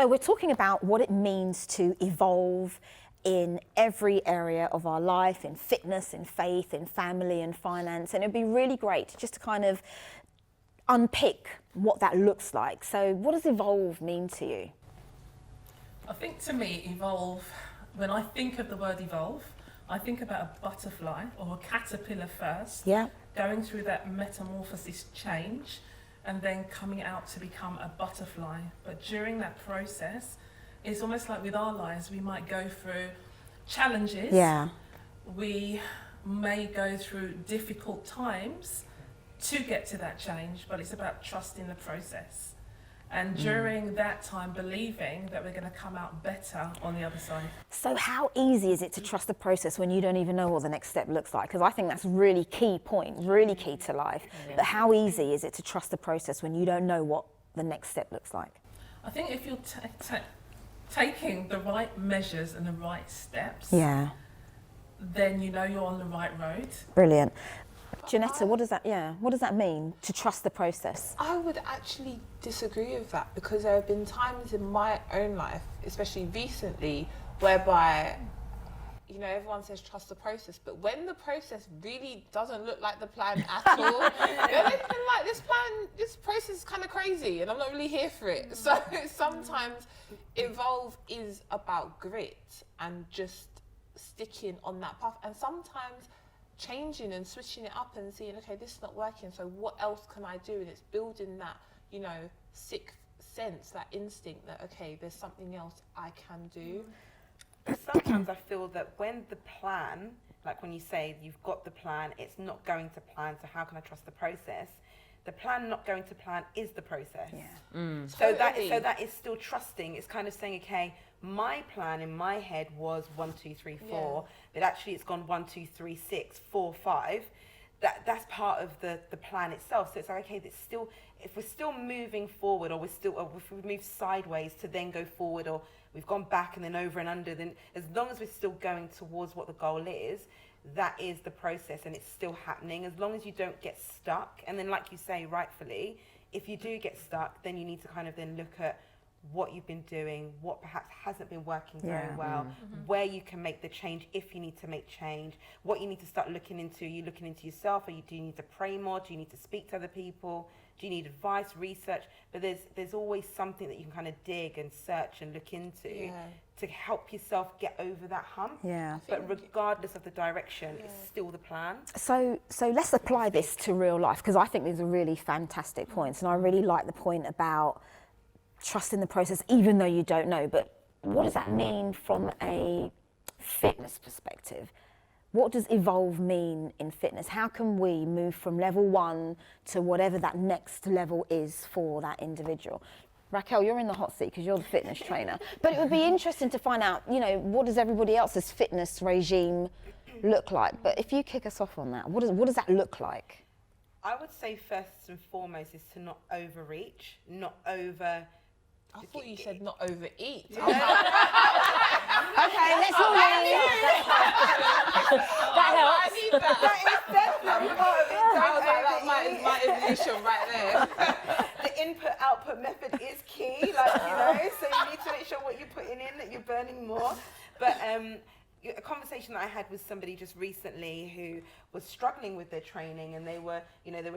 So we're talking about what it means to evolve in every area of our life, in fitness, in faith, in family and finance. And it'd be really great just to kind of unpick what that looks like. So what does evolve mean to you? I think to me, evolve, when I think of the word evolve, I think about a butterfly or a caterpillar first, going through that metamorphosis change and then coming out to become a butterfly. But during that process, it's almost like with our lives, we might go through challenges. We may go through difficult times to get to that change, but it's about trusting the process. And during that time, believing that we're going to come out better on the other side. So how easy is it to trust the process when you don't even know what the next step looks like? Because I think that's a really key point, really key to life. But how easy is it to trust the process when you don't know what the next step looks like? I think if you're taking the right measures and the right steps, then you know you're on the right road. Brilliant. Janetta, what does that mean, to trust the process? I would actually disagree with that, because there have been times in my own life, especially recently, whereby, you know, everyone says trust the process, but when the process really doesn't look like the plan at all, then it's been like, this process is kind of crazy and I'm not really here for it. So sometimes evolve is about grit and just sticking on that path, and sometimes changing and switching it up and seeing, okay, this is not working, so what else can I do? And it's building that, you know, sixth sense, that instinct that, okay, there's something else I can do. Sometimes I feel that when the plan, like when you say you've got the plan, it's not going to plan, so how can I trust the process? The plan not going to plan is the process. So that is still trusting. It's kind of saying, okay, my plan in my head was 1, 2, 3, 4, but actually it's gone 1, 2, 3, 6, 4, 5. That's part of the plan itself. So it's like, okay, that's still, if we're still moving forward, or if we move sideways to then go forward, or we've gone back and then over and under, then as long as we're still going towards what the goal is, that is the process and it's still happening. As long as you don't get stuck, and then like you say rightfully, if you do get stuck, then you need to kind of then look at what you've been doing, what perhaps hasn't been working very well, where you can make the change if you need to make change, what you need to start looking into. Are you looking into yourself? Do you need to pray more? Do you need to speak to other people? Do you need advice, research? But there's always something that you can kind of dig and search and look into to help yourself get over that hump. But regardless of the direction, it's still the plan. So let's apply this to real life, because I think these are really fantastic points, and I really like the point about trusting the process even though you don't know. But what does that mean from a fitness perspective? What does evolve mean in fitness? How can we move from level 1 to whatever that next level is for that individual? Raquel, you're in the hot seat because you're the fitness trainer. But it would be interesting to find out, you know, what does everybody else's fitness regime look like? But if you kick us off on that, what does that look like? I would say first and foremost is to not overreach, not over... I thought you said not overeat. Okay, let's all leave. That helps. I need that. That is definitely part of it. That's my evolution right there. The input-output method is key, like, you know, so you need to make sure what you're putting in, that you're burning more. But a conversation that I had with somebody just recently who was struggling with their training, and they were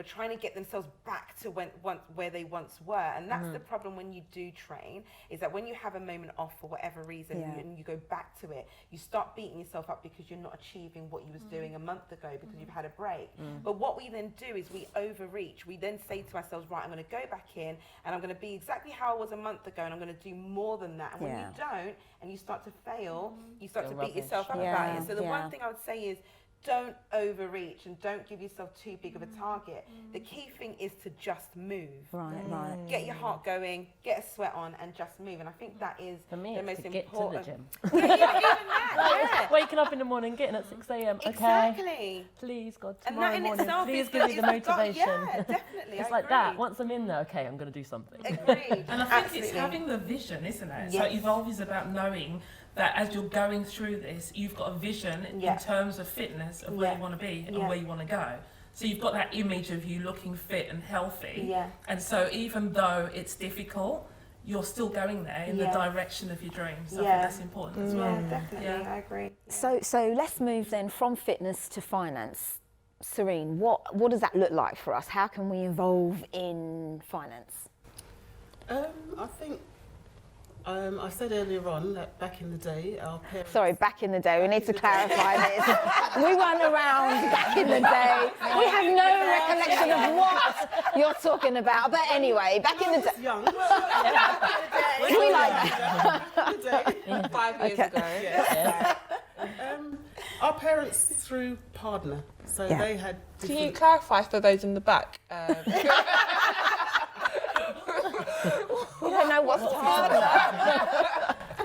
trying to get themselves back to where they once were. And that's the problem when you do train, is that when you have a moment off for whatever reason and you go back to it, you start beating yourself up because you're not achieving what you was doing a month ago because you've had a break. But what we then do is we overreach. We then say to ourselves, right, I'm going to go back in and I'm going to be exactly how I was a month ago, and I'm going to do more than that. And when you don't, and you start to fail, you start to beat yourself up about it. So the one thing I would say is, don't overreach and don't give yourself too big of a target. The key thing is to just move. Right. Get your heart going, get a sweat on, and just move. And I think that is for me, the most to important. Get to the gym. Even that, Waking up in the morning, getting at 6 a.m. Exactly. Okay. Please, God, And tomorrow that in morning, itself please is give me the motivation. Yeah, definitely. It's like that. Once I'm in there, okay, I'm going to do something. Agreed. And I think it's having the vision, isn't it? So evolve is about knowing that as you're going through this, you've got a vision in terms of fitness of where you want to be and where you want to go. So you've got that image of you looking fit and healthy. And so even though it's difficult, you're still going there in the direction of your dreams. So I think that's important as well. Yeah, definitely, I agree. So let's move then from fitness to finance. Serene, what does that look like for us? How can we evolve in finance? I think I said earlier on that back in the day, our parents... Sorry, back in the day. We need to clarify this. We weren't around back in the day. We have no recollection of what you're talking about. But anyway, back in the day. young. We like that. 5 years ago. Yeah. Our parents through partner, so they had different... Can you clarify for those in the back? We don't know what's partner.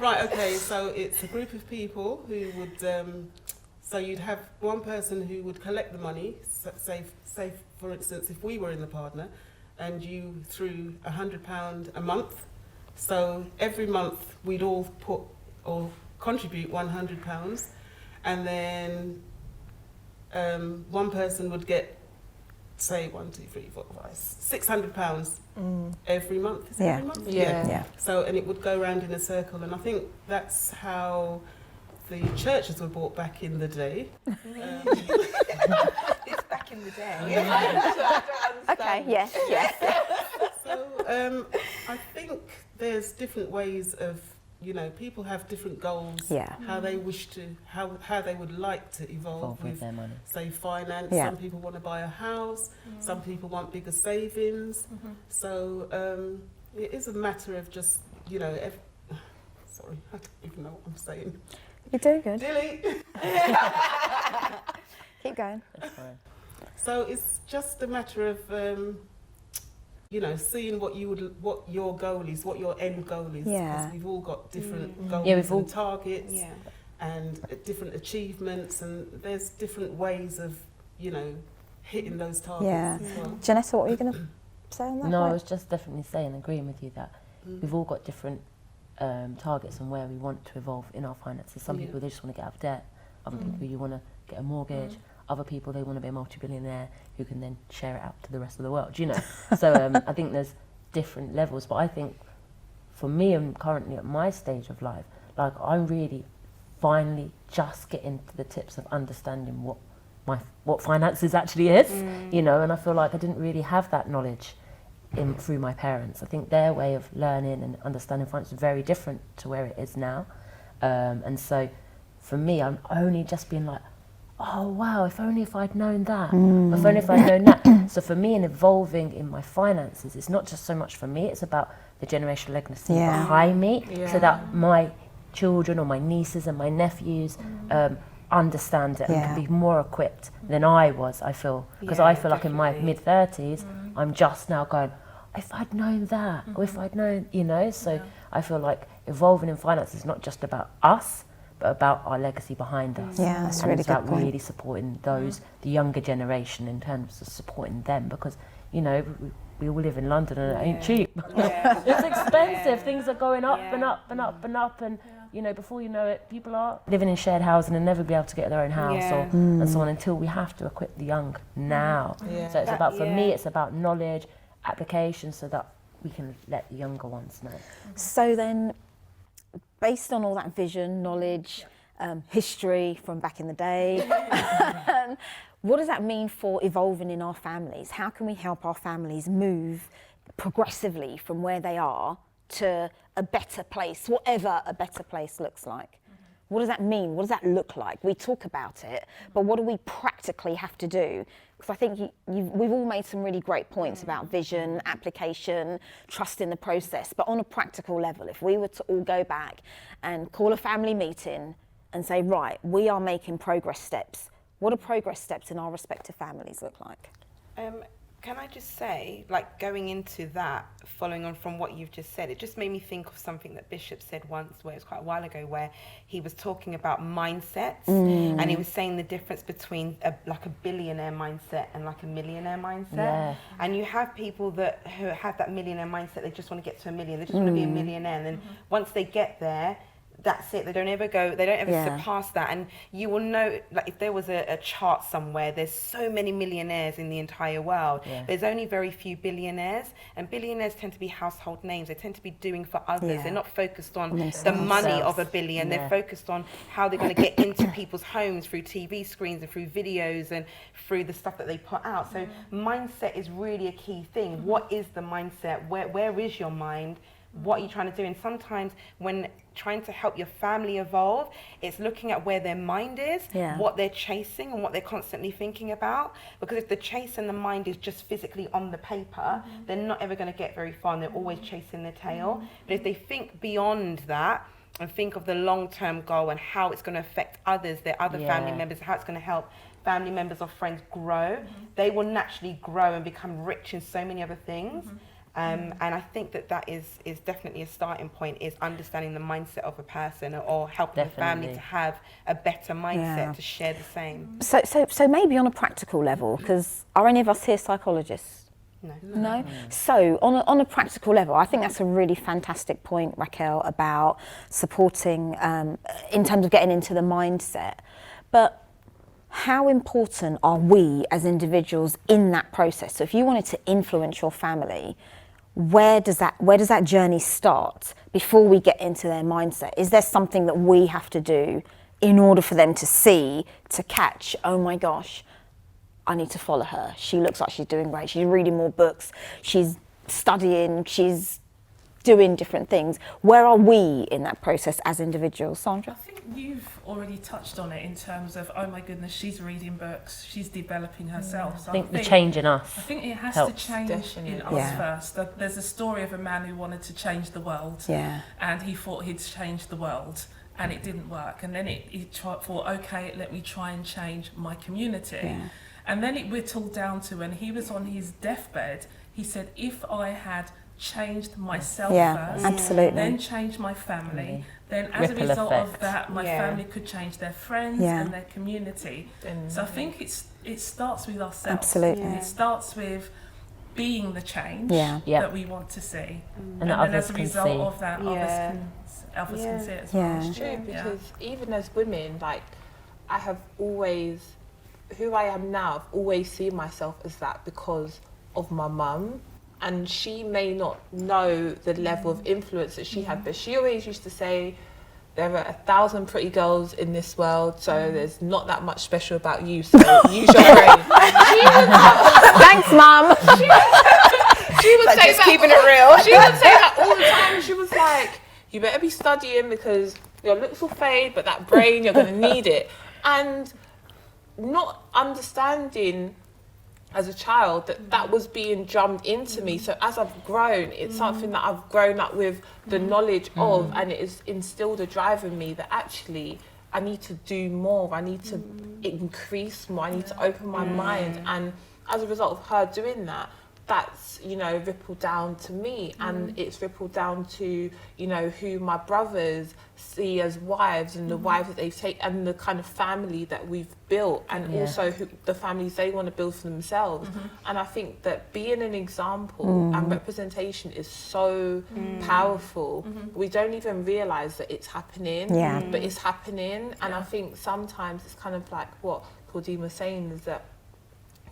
Right, okay, so it's a group of people who would, so you'd have one person who would collect the money, say for instance, if we were in the partner, and you threw £100 a month, so every month we'd all put or contribute £100, and then one person would get, say, £600 every month. Is it every month? Yeah. So, and it would go around in a circle, and I think that's how the churches were bought back in the day. It's back in the day. Okay, yes. So, I think there's different ways of, people have different goals. Yeah. How they wish to, how they would like to evolve with their money. Say finance. Yeah. Some people want to buy a house. Some people want bigger savings. So it is a matter of just, sorry, I don't even know what I'm saying. You're doing good. Delete. Keep going. That's fine. So it's just a matter of, seeing what your goal is, what your end goal is. Yeah. Because we've all got different goals Yeah, we've all- and targets Yeah. and different achievements, and there's different ways of, hitting those targets Yeah. as well. Janessa, what were you going to say on that? No, I point? was just definitely saying, agreeing with you that we've all got different targets and where we want to evolve in our finances. Some people, they just want to get out of debt. Other people, you want to get a mortgage. Other people, they want to be a multi-billionaire who can then share it out to the rest of the world, So I think there's different levels. But I think for me, I'm currently at my stage of life, like I'm really finally just getting to the tips of understanding what finances actually is, and I feel like I didn't really have that knowledge through my parents. I think their way of learning and understanding finance is very different to where it is now. And so for me, I'm only just being like, oh wow, if I'd known that, if only if I'd known that. So for me, in evolving in my finances, it's not just so much for me, it's about the generational legacy behind me, so that my children or my nieces and my nephews understand it and can be more equipped than I was, I feel. Because I feel like in my mid-30s, I'm just now going, if I'd known that, or if I'd known, so I feel like evolving in finance is not just about us, but about our legacy behind us. Yeah, that's a and really it's good about point. really supporting those, the younger generation, in terms of supporting them, because, we all live in London and it ain't cheap. It's expensive. Things are going up and up and up and up, and before you know it, people are living in shared housing and never be able to get their own house or and so on, until we have to equip the young now. So it's about, for me, it's about knowledge, application, so that we can let the younger ones know. So then, based on all that vision, knowledge, history from back in the day, what does that mean for evolving in our families? How can we help our families move progressively from where they are to a better place, whatever a better place looks like? What does that mean? What does that look like? We talk about it, but what do we practically have to do? Because I think we've all made some really great points about vision, application, trust in the process. But on a practical level, if we were to all go back and call a family meeting and say, right, we are making progress steps, what do progress steps in our respective families look like? Can I just say, like, going into that, following on from what you've just said, it just made me think of something that Bishop said once, where it was quite a while ago, where he was talking about mindsets, and he was saying the difference between a billionaire mindset and like a millionaire mindset. And you have people who have that millionaire mindset, they just want to get to a million, they just want to be a millionaire, and then once they get there, that's it. They don't ever surpass that. And you will know, like, if there was a chart somewhere, there's so many millionaires in the entire world. Yeah. There's only very few billionaires, and billionaires tend to be household names. They tend to be doing for others. Yeah. They're not focused on the money of a billion. Yeah. They're focused on how they're going to get into people's homes through TV screens and through videos and through the stuff that they put out. So mindset is really a key thing. What is the mindset? Where is your mind? What are you trying to do? And sometimes when trying to help your family evolve, it's looking at where their mind is, what they're chasing and what they're constantly thinking about. Because if the chase and the mind is just physically on the paper, they're not ever going to get very far, and they're always chasing their tail. But if they think beyond that and think of the long-term goal and how it's going to affect others, their other family members, how it's going to help family members or friends grow, they will naturally grow and become rich in so many other things. And I think that is definitely a starting point, is understanding the mindset of a person, or helping the family to have a better mindset, to share the same. So maybe on a practical level, because are any of us here psychologists? No? So on a practical level, I think that's a really fantastic point, Raquel, about supporting in terms of getting into the mindset. But how important are we as individuals in that process? So if you wanted to influence your family, where does that journey start before we get into their mindset? Is there something that we have to do in order for them to see, to catch, oh my gosh, I need to follow her. She looks like she's doing great. She's reading more books. She's studying. She's doing different things. Where are we in that process as individuals, Sandra? I think you've already touched on it in terms of, oh my goodness, she's reading books, she's developing herself. So I think the change in us. I think it has helps. to change in us first. There's a story of a man who wanted to change the world, and he thought he'd change the world, and it didn't work. And then he thought, okay, let me try and change my community. Yeah. And then it whittled down to when he was on his deathbed, he said, if I had changed myself first, absolutely, then changed my family, then as a result of that, my family could change their friends and their community. So I think it starts with ourselves. Absolutely. It starts with being the change that we want to see. And then as a result of that, others can see it as well. It's true, because even as women, like, I have always, who I am now, I've always seen myself as that because of my mum. And she may not know the level of influence that she had, but she always used to say, there are 1,000 pretty girls in this world, so there's not that much special about you, so use your brain. Thanks, Mum. She would like, say just that, keeping it real. She would say that all the time. She was like, you better be studying because your looks will fade, but that brain, you're going to need it. And not understanding as a child that was being drummed into me. So as I've grown, it's something that I've grown up with the knowledge of, and it has instilled a drive in me that actually I need to do more, I need to increase more, I need to open my mind. And as a result of her doing that, that's, you know, rippled down to me, and it's rippled down to, you know, who my brothers see as wives, and the wives that they've taken, and the kind of family that we've built, and also who, the families they want to build for themselves. And I think that being an example and representation is so powerful. We don't even realise that it's happening, but it's happening. And I think sometimes it's kind of like what Claudine was saying, is that,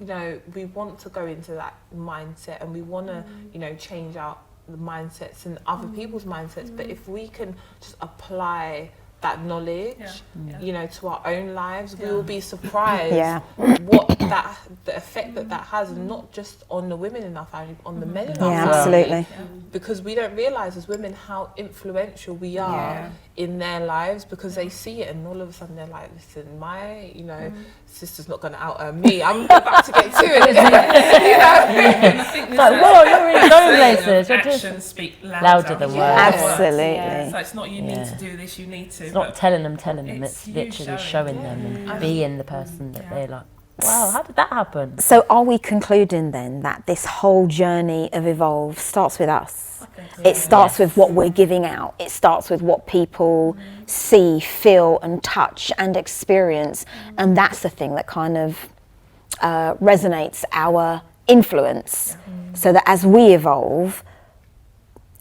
you know, we want to go into that mindset, and we want to, you know, change our mindsets and other people's mindsets. But if we can just apply that knowledge, you know, to our own lives, we will be surprised what the effect that has, and not just on the women in our family, on the men in our family. Absolutely. Because we don't realise as women how influential we are in their lives, because they see it, and all of a sudden they're like, listen, my, you know, sister's not going to out me. I'm about to get to it. You know? It's like, whoa, you're really going places. Actions speak louder than words. Absolutely. So it's not you need to do this, you need to. It's not telling them, it's literally showing them and being the person that they're like, wow, how did that happen? So are we concluding then that this whole journey of Evolve starts with us? It starts with what we're giving out. It starts with what people see, feel and touch and experience. And that's the thing that kind of resonates our influence. So that as we evolve,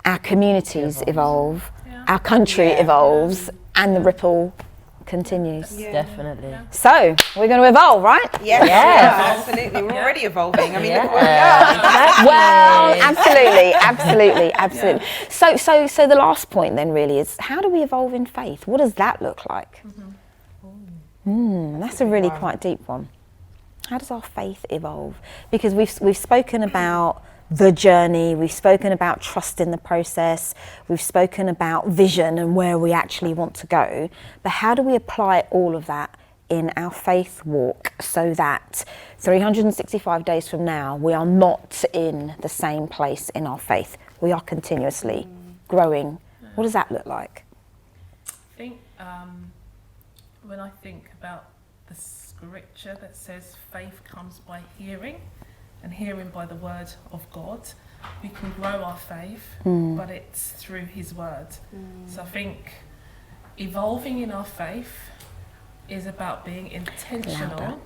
our communities evolve, our country evolves, and the ripple continues. Yeah. Definitely. So we're going to evolve, right? Yes, Yes. absolutely. We're already evolving. I mean, Yeah. look where we are. Well, absolutely. So the last point then really is, how do we evolve in faith? What does that look like? That's a really quite deep one. How does our faith evolve? Because we've spoken about the journey, we've spoken about trust in the process, we've spoken about vision and where we actually want to go, but how do we apply all of that in our faith walk so that 365 days from now we are not in the same place in our faith, we are continuously growing? What does that look like? I think when I think about the scripture that says faith comes by hearing, and hearing by the word of God, we can grow our faith, but it's through his word. So I think evolving in our faith is about being intentional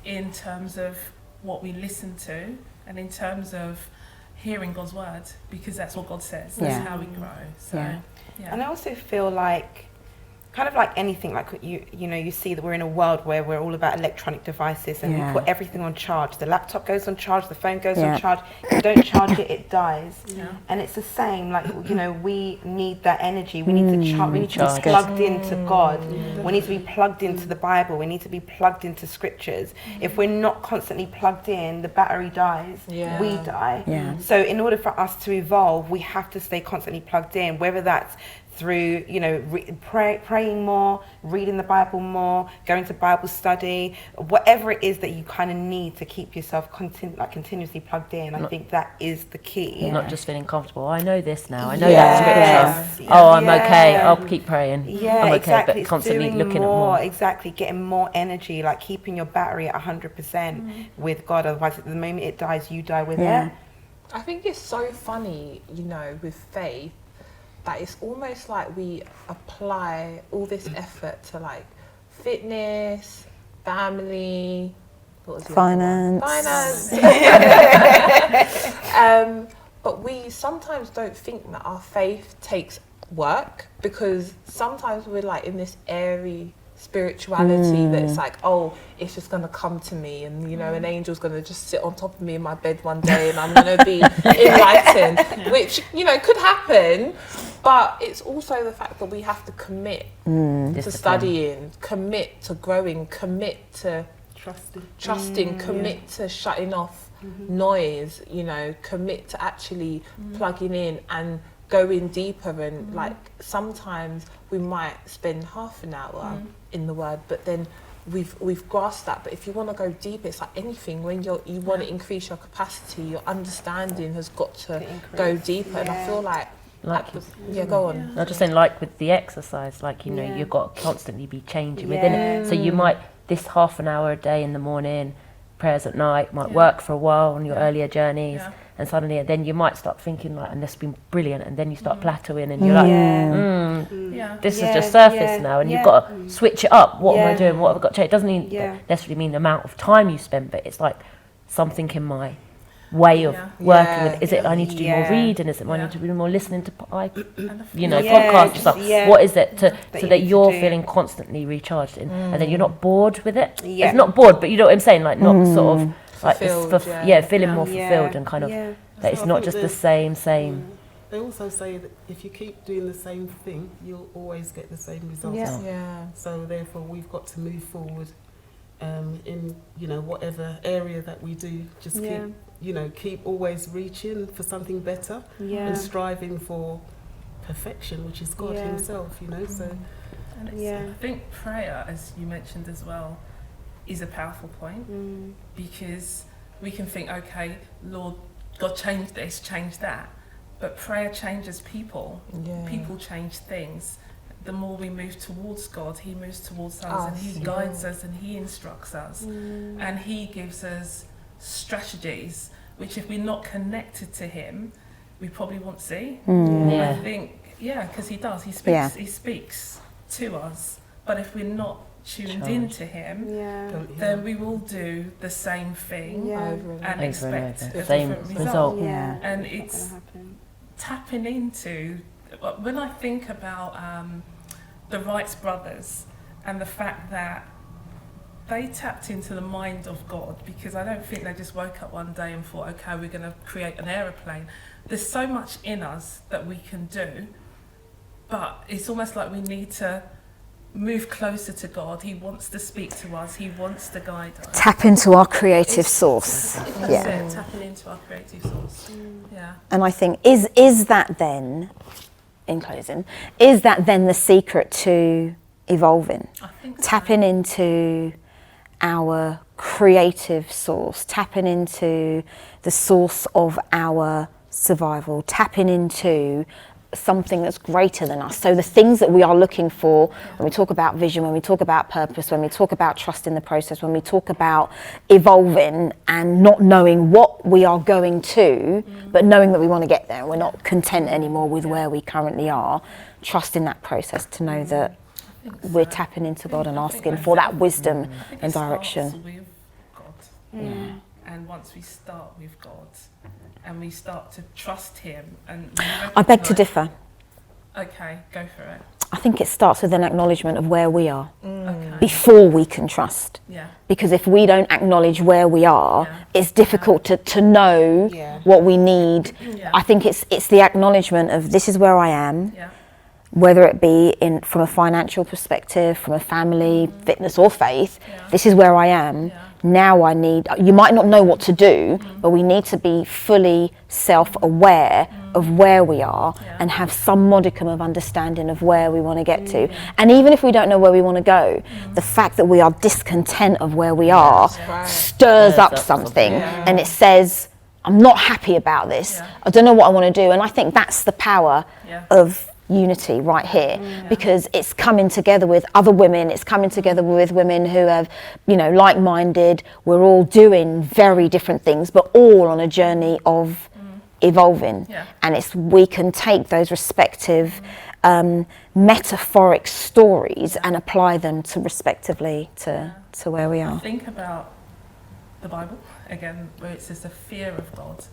in terms of what we listen to and in terms of hearing God's word, because that's what God says. That's how we grow. So, And I also feel like, kind of like anything, like you see that we're in a world where we're all about electronic devices and we put everything on charge. The laptop goes on charge, the phone goes on charge. If you don't charge it, it dies. And it's the same, like, we need that energy. We need to we need to be plugged into God. We need to be plugged into the Bible. We need to be plugged into scriptures. If we're not constantly plugged in, the battery dies. We die. So in order for us to evolve, we have to stay constantly plugged in, whether that's through praying more, reading the Bible more, going to Bible study, whatever it is that you kind of need to keep yourself continuously plugged in. I think that is the key. Not just feeling comfortable. I know this now. I know that scripture. Oh, I'm okay. I'll keep praying. I'm okay, exactly. but constantly looking more, at more. Exactly, getting more energy, like keeping your battery at 100% with God. Otherwise, at the moment it dies, you die with it. I think it's so funny, with faith, that it's almost like we apply all this effort to like fitness, family, Finance. But we sometimes don't think that our faith takes work, because sometimes we're like in this airy spirituality that it's like, oh, it's just going to come to me, and an angel's going to just sit on top of me in my bed one day and I'm going to be enlightened, which could happen. But it's also the fact that we have to commit to studying, commit to growing, commit to trusting, commit to shutting off noise, commit to actually plugging in and going deeper. And like sometimes we might spend half an hour in the word, but then we've grasped that. But if you want to go deeper, it's like anything. When you want to increase your capacity, your understanding has got to go deeper. And I feel like go on. I'm just saying, like with the exercise, like you've got to constantly be changing within it. So you might, this half an hour a day in the morning, prayers at night might work for a while on your earlier journeys, and suddenly then you might start thinking like, and this has been brilliant, and then you start plateauing and you're like, this is just surface now, and you've got to switch it up. What am I doing? What have I got to change? It doesn't necessarily mean the amount of time you spend, but it's like something in my way of working with. Is it I need to do more reading? Is it I need to do more listening to podcasts and stuff? What is it so that you're feeling constantly recharged and then you're not bored with it? It's not bored, but you know what I'm saying, like not sort of like feeling more fulfilled and kind of that it's not just the same. They also say that if you keep doing the same thing, you'll always get the same results. So therefore we've got to move forward in whatever area that we do, just keep always reaching for something better and striving for perfection, which is God himself, so I think prayer, as you mentioned as well, is a powerful point, because we can think, okay, Lord God, change this, change that, but prayer changes people. People change things. The more we move towards God, he moves towards us, and he guides us and he instructs us, and he gives us strategies, which if we're not connected to him, we probably won't see. I think, because he does, he speaks to us, but if we're not tuned into him, then we will do the same thing and expect a different result. And it's tapping into, when I think about the Wrights brothers and the fact that they tapped into the mind of God, because I don't think they just woke up one day and thought, okay, we're going to create an aeroplane. There's so much in us that we can do, but it's almost like we need to move closer to God. He wants to speak to us. He wants to guide us. Tap into our creative source. Yeah. Tapping into our creative source. Yeah. And I think, is that then, in closing, is that then the secret to evolving? I think so. Tapping into our creative source, tapping into the source of our survival, tapping into something that's greater than us. So the things that we are looking for when we talk about vision, when we talk about purpose, when we talk about trust in the process, when we talk about evolving and not knowing what we are going to, but knowing that we want to get there. We're not content anymore with where we currently are. Trust in that process to know that we're tapping into God and asking for that wisdom and direction. Starts with God. And once we start with God and we start to trust him, and I beg to differ. Okay, go for it. I think it starts with an acknowledgement of where we are Okay. before we can trust. Yeah. Because if we don't acknowledge where we are, it's difficult to know what we need. Yeah. I think it's the acknowledgement of this is where I am. Yeah. Whether it be from a financial perspective, from a family, fitness or faith, this is where I am. Yeah. Now I need, you might not know what to do, but we need to be fully self-aware of where we are and have some modicum of understanding of where we want to get to. And even if we don't know where we want to go, the fact that we are discontent of where we are stirs up something and it says, I'm not happy about this. I don't know what I want to do. And I think that's the power of unity right here, because it's coming together with other women, it's coming together with women who have, like-minded. We're all doing very different things, but all on a journey of evolving. And we can take those respective metaphoric stories and apply them to respectively to where we are. Think about the Bible again, where it says the fear of God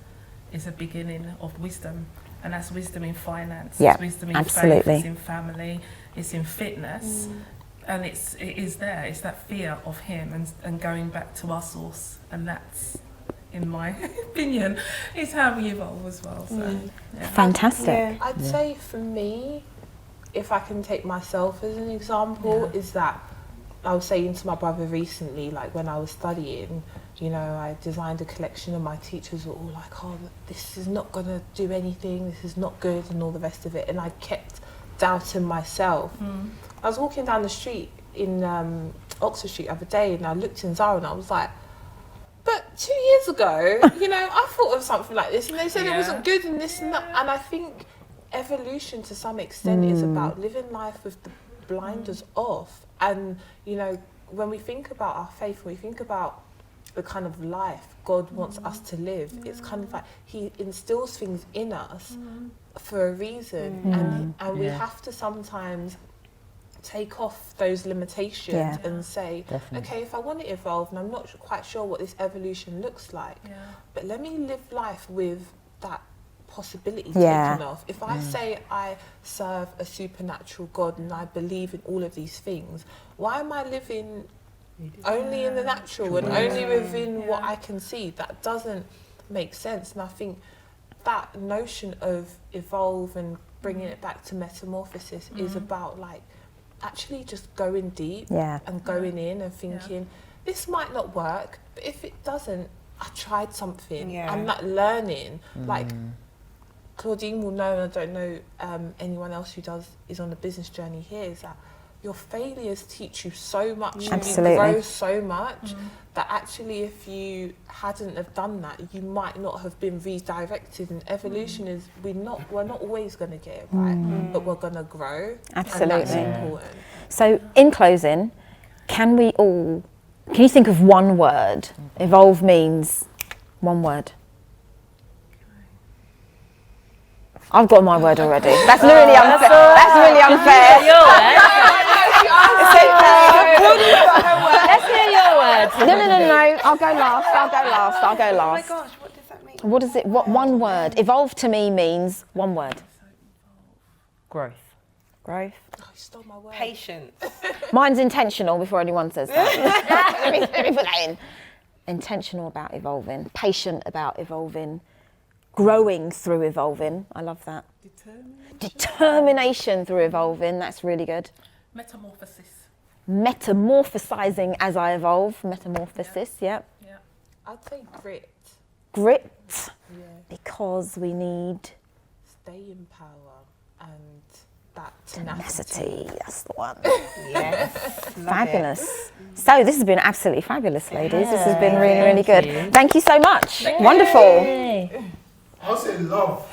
is a beginning of wisdom. And that's wisdom in finance, it's wisdom in faith, it's in family, it's in fitness. And it is there, it's that fear of him and going back to our source. And that's, in my opinion, is how we evolve as well. So, Fantastic. I'd say for me, if I can take myself as an example, is that I was saying to my brother recently, like when I was studying, I designed a collection and my teachers were all like, oh, this is not going to do anything, this is not good and all the rest of it. And I kept doubting myself. I was walking down the street in Oxford Street the other day and I looked in Zara and I was like, but 2 years ago, I thought of something like this and they said it wasn't good and this and that. And I think evolution to some extent is about living life with the blinders off. And, when we think about our faith, when we think about the kind of life God wants us to live, it's kind of like he instills things in us for a reason. And we have to sometimes take off those limitations and say, okay, if I want to evolve and I'm not quite sure what this evolution looks like, but let me live life with that possibility taken off. If I say I serve a supernatural God and I believe in all of these things, why am I living only in the natural and only within what I can see? That doesn't make sense. And I think that notion of evolve and bringing it back to metamorphosis is about actually just going deep and going in and thinking this might not work, but if it doesn't, I tried something. I'm not learning. Claudine will know, and I don't know anyone else who is on the business journey here, is that your failures teach you so much and you grow so much that actually if you hadn't have done that, you might not have been redirected. And evolution is we're not always going to get it right, but we're going to grow. Absolutely. And that's important. So in closing, can you think of one word? Evolve means one word. I've got my word already. That's really unfair. That's really unfair. Let's hear your words. No. I'll go last. Oh my gosh, what does that mean? What is it? What one word? Evolve to me means one word. Growth. Growth. Oh, you stole my word. Patience. Mine's intentional before anyone says that. let me put that in. Intentional about evolving. Patient about evolving. Growing through evolving. I love that. Determination through evolving. That's really good. Metamorphosis. Metamorphosizing as I evolve. Metamorphosis, yeah. I'd say grit. Grit. Yeah. Because we need Staying power and that tenacity. That's the one. Yes. Fabulous. So this has been absolutely fabulous, ladies. This has been really, really Thank good. you. Thank you so much. Wonderful. Yay. I'll say love.